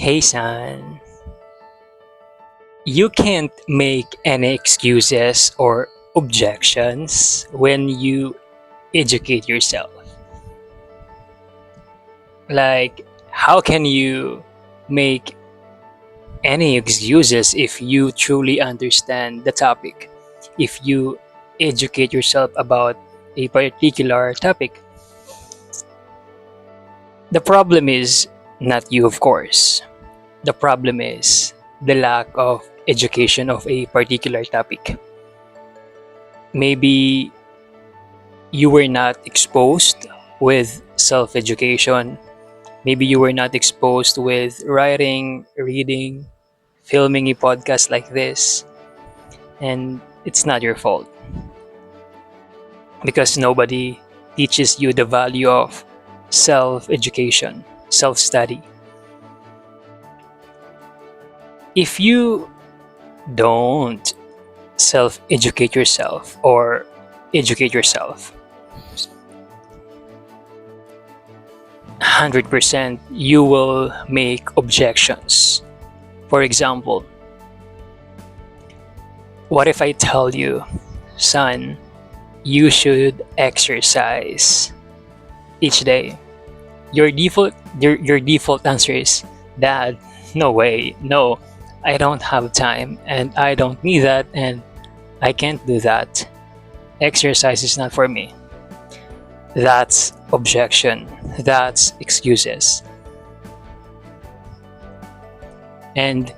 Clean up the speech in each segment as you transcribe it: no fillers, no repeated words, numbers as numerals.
Hey son, you can't make any excuses or objections when you educate yourself. Like, how can you make any excuses if you truly understand the topic? If you educate yourself about a particular topic? The problem is not you, of course. The problem is the lack of education of a particular topic. Maybe you were not exposed with self education. Maybe you were not exposed with writing, reading, filming a podcast like this. And it's not your fault because nobody teaches you the value of self education, self study. If you don't self educate yourself or educate yourself, 100% you will make objections. For example, what if I tell you, son, you should exercise each day? Your default answer is, dad, no way, no, I don't have time and I don't need that and I can't do that. Exercise is not for me. That's objection. That's excuses. And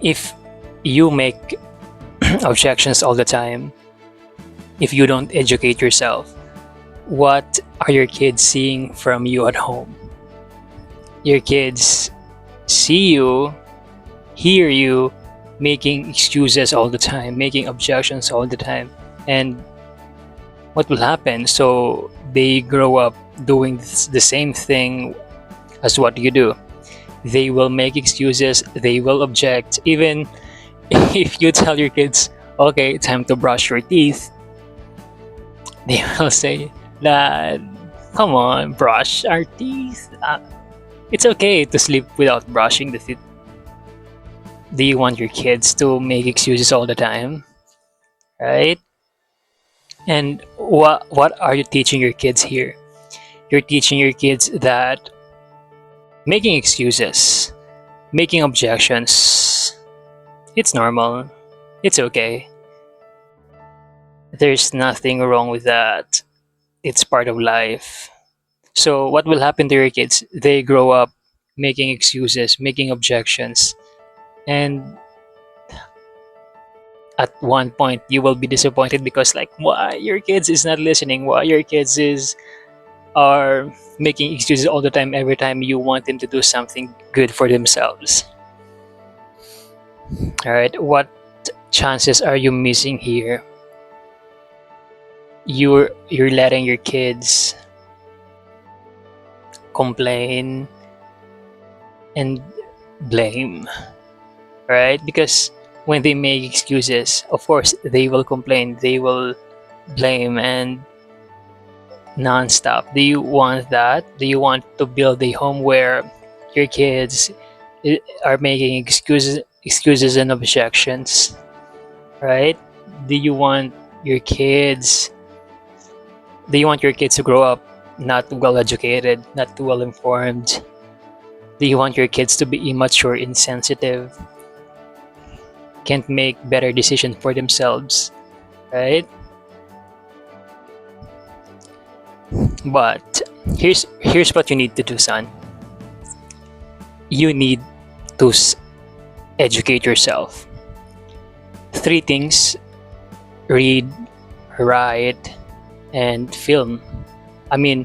if you make objections all the time, if you don't educate yourself, what are your kids seeing from you at home? Your kids see you, hear you making excuses all the time, making objections all the time, and what will happen? So they grow up doing the same thing as what you do. They will make excuses, they will object. Even if you tell your kids, okay, time to brush your teeth, they will say, Dad, come on, brush our teeth. It's okay to sleep without brushing the teeth. Do you want your kids to make excuses all the time? Right? And what are you teaching your kids here? You're teaching your kids that making excuses, making objections, it's normal. It's okay. There's nothing wrong with that. It's part of life. So what will happen to your kids? They grow up making excuses, making objections, and at one point you will be disappointed because like why your kids is not listening, why your kids is are making excuses all the time every time you want them to do something good for themselves. All right, what chances are you missing here? You're letting your kids complain and blame, right? Because when they make excuses, of course they will complain, they will blame, and non-stop. Do you want that? Do you want to build a home where your kids are making excuses and objections, right? Do you want your kids do you want your kids to grow up not well educated, not well informed? Do you want your kids to be immature, insensitive, can't make better decisions for themselves, right? But here's what you need to do, son. You need to educate yourself. Three things: read, write, and film. I mean,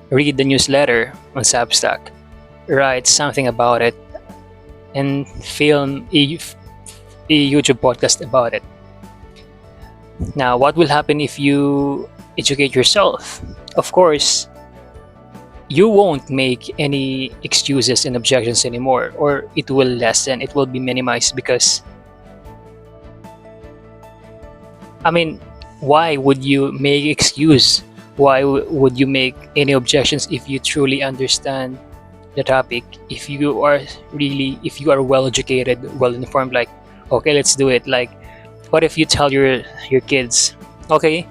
read the newsletter on Substack, write something about it, and film a YouTube podcast about it. Now, what will happen if you educate yourself? Of course, you won't make any excuses and objections anymore, or it will lessen, it will be minimized because, I mean, why would you make excuse? Why would you make any objections if you truly understand the topic, if you are well educated, well informed, like, okay, let's do it. Like, what if you tell your kids, okay,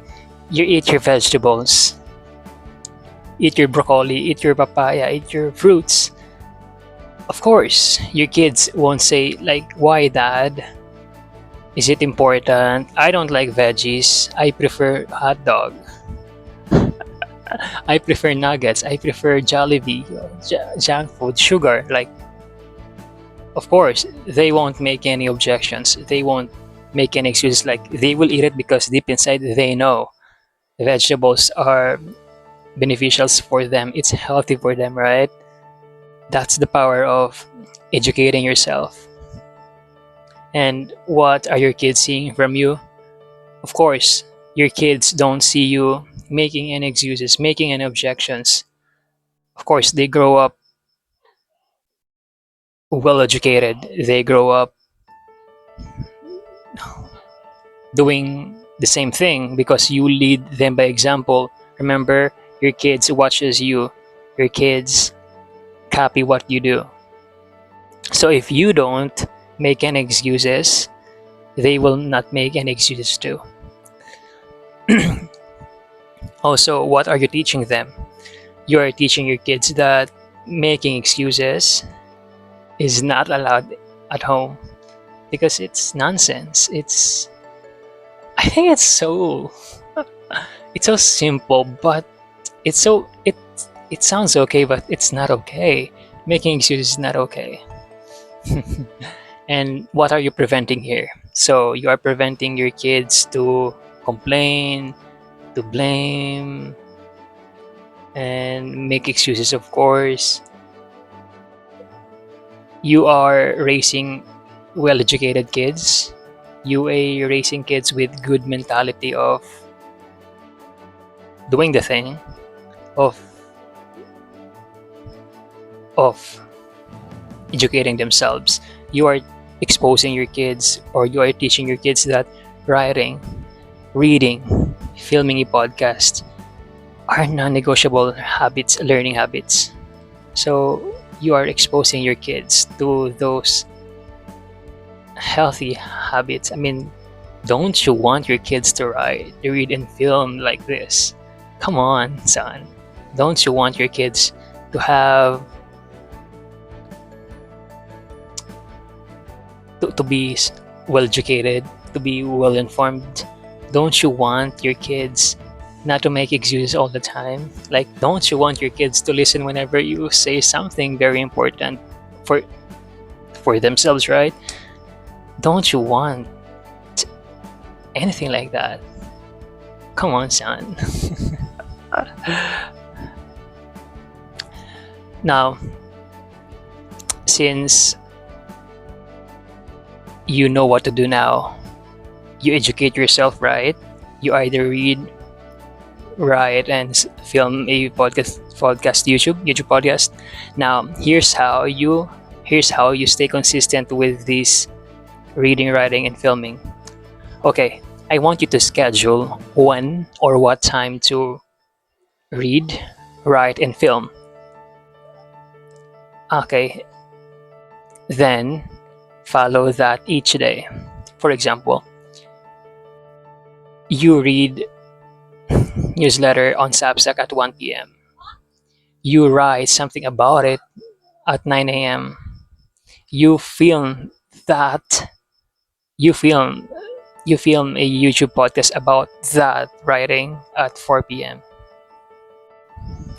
you eat your vegetables, eat your broccoli, eat your papaya, eat your fruits. Of course, your kids won't say like, why, dad? Is it important? I don't like veggies. I prefer hot dog. I prefer nuggets. I prefer Jollibee, junk food, sugar. Like, of course, they won't make any objections. They won't make any excuses. Like, they will eat it because deep inside they know vegetables are beneficial for them. It's healthy for them, right? That's the power of educating yourself. And what are your kids seeing from you? Of course, your kids don't see you making any excuses, making any objections. Of course, they grow up well educated. They grow up doing the same thing because you lead them by example. Remember, your kids watches you. Your kids copy what you do. So if you don't make any excuses, they will not make any excuses too. Also, what are you teaching them? You are teaching your kids that making excuses is not allowed at home because it's nonsense. I think it's so simple, but it sounds okay, but it's not okay. Making excuses is not okay. And what are you preventing here? So you are preventing your kids to complain, to blame, and make excuses, of course. You are raising well educated kids. You are raising kids with good mentality of doing the thing, of of educating themselves. You are exposing your kids, or you are teaching your kids that writing, reading, filming a podcast are non-negotiable habits, learning habits. So you are exposing your kids to those healthy habits. I mean, don't you want your kids to write, read, and film like this? Come on, son. Don't you want your kids to have to be well educated, to be well informed? Don't you want your kids not to make excuses all the time? Like, don't you want your kids to listen whenever you say something very important for themselves, right? Don't you want anything like that? Come on, son. Now, since you know what to do now, you educate yourself, right? You either read, write, and film a podcast, YouTube podcast. Now, here's how you stay consistent with this reading, writing, and filming. Okay, I want you to schedule when or what time to read, write, and film. Okay, then follow that each day. For example, you read newsletter on Substack at 1 p.m. You write something about it at 9 a.m. You film that. You film you film a YouTube podcast about that writing at 4 p.m.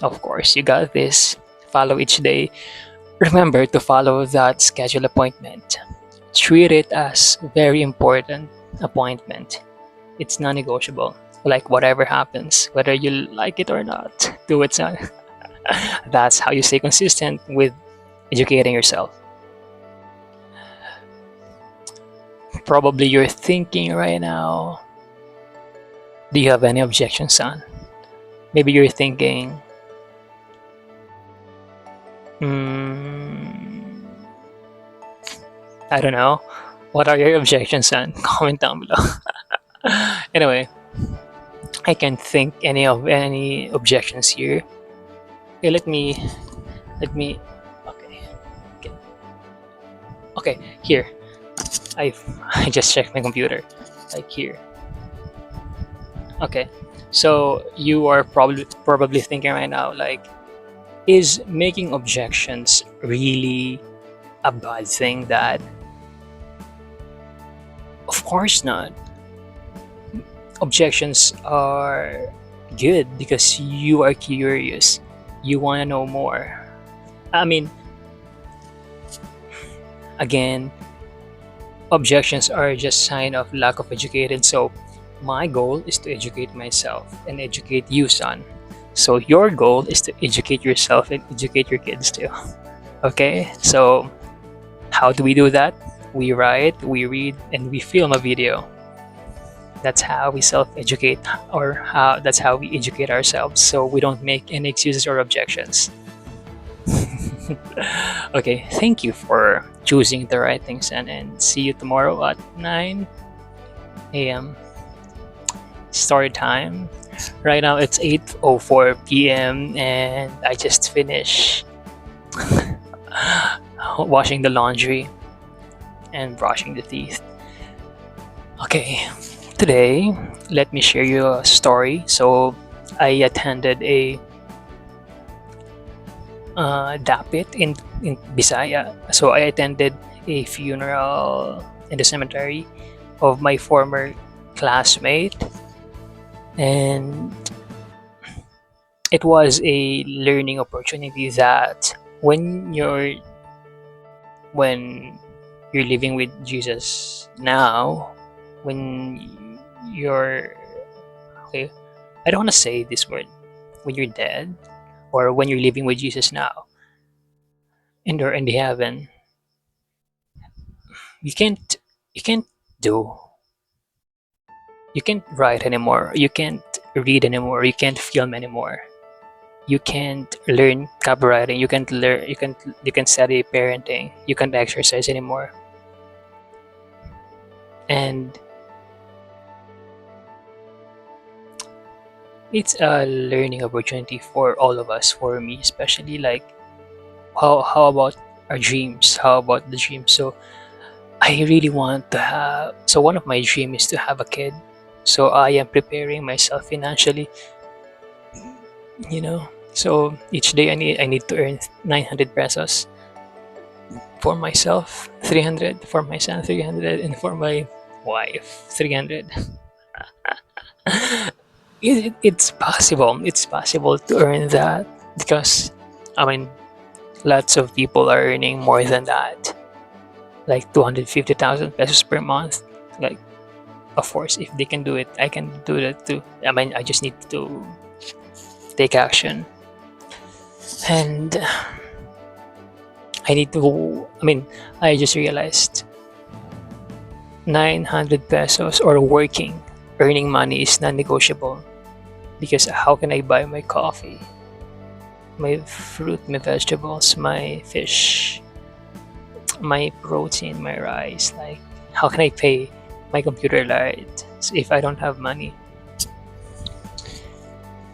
Of course, you got this. Follow each day. Remember to follow that schedule appointment. Treat it as very important appointment. It's non-negotiable. Like, whatever happens, whether you like it or not, do it, son. That's how you stay consistent with educating yourself. Probably you're thinking right now, do you have any objections, son? Maybe you're thinking, mm, I don't know. What are your objections, son? Comment down below. Anyway, I can't think any objections here. Okay, let me Okay, here. I I just checked my computer. Like here. Okay. So you are probably thinking right now, like, is making objections really a bad thing? That of course not. Objections are good because you are curious. You want to know more. I mean, again, objections are just sign of lack of educated. So my goal is to educate myself and educate you, son. So your goal is to educate yourself and educate your kids too. Okay? So how do we do that? We write, we read, and we film a video. That's how we self-educate, or how that's how we educate ourselves, so we don't make any excuses or objections. Okay, thank you for choosing the right things, and see you tomorrow at 9 a.m. story time. Right now it's 8:04 p.m. and I just finished washing the laundry and brushing the teeth. Okay, today let me share you a story. So I attended a dapit in Bisaya. So I attended a funeral in the cemetery of my former classmate, and it was a learning opportunity that when you're living with Jesus now, when you're okay, I don't want to say this word, when you're dead, or when you're living with Jesus now in the heaven, you can't you can't do you can't write anymore, you can't read anymore, you can't film anymore, you can't learn copywriting, you can study parenting, you can't exercise anymore. And it's a learning opportunity for all of us, for me especially. Like, how about our dreams, how about the dreams? So I really want to have, so one of my dreams is to have a kid. So I am preparing myself financially, you know. So each day I need to earn 900 pesos for myself, 300 for my son, 300, and for my wife, 300. It's possible. It's possible to earn that, because I mean, lots of people are earning more than that, like 250,000 pesos per month. Like, of course, if they can do it, I can do that too. I mean, I just need to take action. And I need to, I mean, I just realized 900 pesos or working, earning money is non negotiable, because how can I buy my coffee, my fruit, my vegetables, my fish, my protein, my rice? Like, how can I pay my computer light if I don't have money?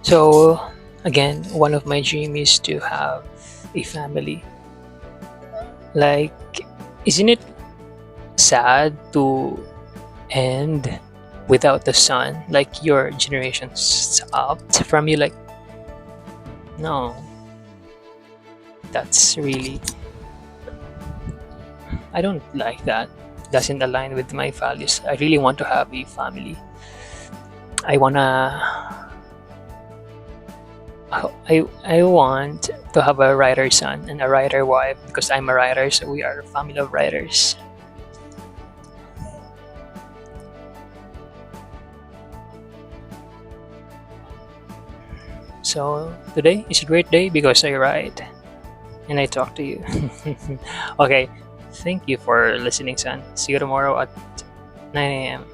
So again, one of my dreams is to have a family. Like, isn't it sad to end without the son? Like, your generation stopped from you. Like, no, that's really, I don't like that. Doesn't align with my values. I really want to have a family. I wanna I want to have a writer son and a writer wife, because I'm a writer, so we are a family of writers. So today is a great day because I write and I talk to you. Okay, thank you for listening, son. See you tomorrow at 9 a.m.